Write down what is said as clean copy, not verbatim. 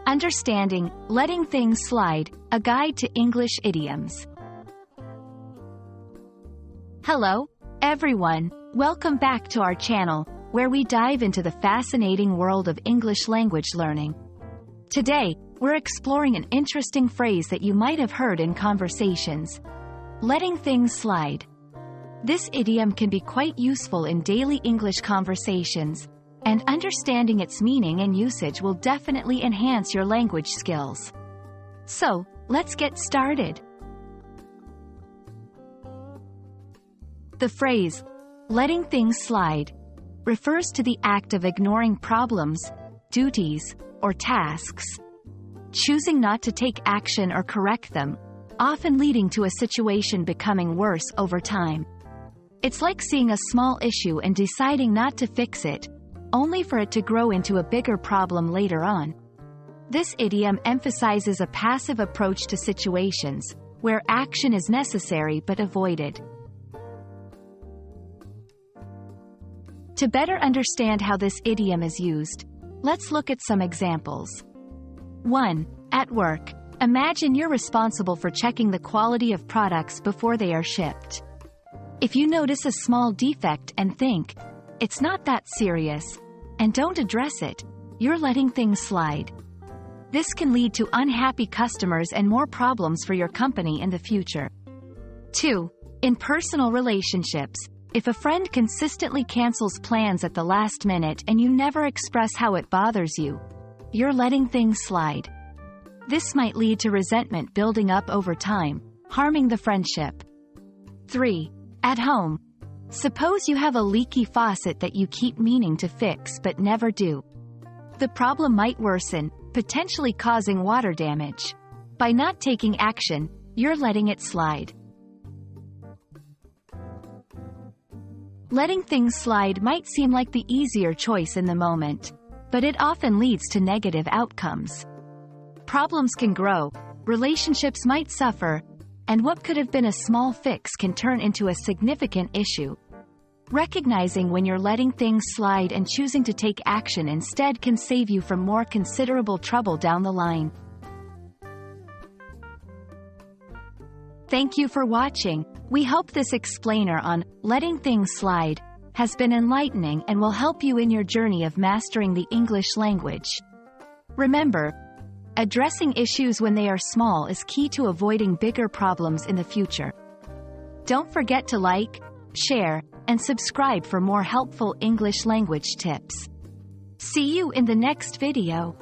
Understanding, letting things slide, a guide to English idioms. Hello, everyone. Welcome back to our channel, where we dive into the fascinating world of English language learning. Today, we're exploring an interesting phrase that you might have heard in conversations. Letting things slide. This idiom can be quite useful in daily English conversations, and understanding its meaning and usage will definitely enhance your language skills. So, let's get started. The phrase, letting things slide, refers to the act of ignoring problems, duties, or tasks, choosing not to take action or correct them, often leading to a situation becoming worse over time. It's like seeing a small issue and deciding not to fix it, only for it to grow into a bigger problem later on. This idiom emphasizes a passive approach to situations, where action is necessary but avoided. To better understand how this idiom is used, let's look at some examples. 1. At work, imagine you're responsible for checking the quality of products before they are shipped. If you notice a small defect and think, it's not that serious, and don't address it, you're letting things slide. This can lead to unhappy customers and more problems for your company in the future. 2. In personal relationships, if a friend consistently cancels plans at the last minute and you never express how it bothers you, you're letting things slide. This might lead to resentment building up over time, harming the friendship. 3. At home, suppose you have a leaky faucet that you keep meaning to fix but never do. The problem might worsen, potentially causing water damage. By not taking action, you're letting it slide. Letting things slide might seem like the easier choice in the moment, but it often leads to negative outcomes. Problems can grow, relationships might suffer, and what could have been a small fix can turn into a significant issue. Recognizing when you're letting things slide and choosing to take action instead can save you from more considerable trouble down the line. Thank you for watching. We hope this explainer on letting things slide has been enlightening and will help you in your journey of mastering the English language. Remember, addressing issues when they are small is key to avoiding bigger problems in the future. Don't forget to like, share, and subscribe for more helpful English language tips. See you in the next video.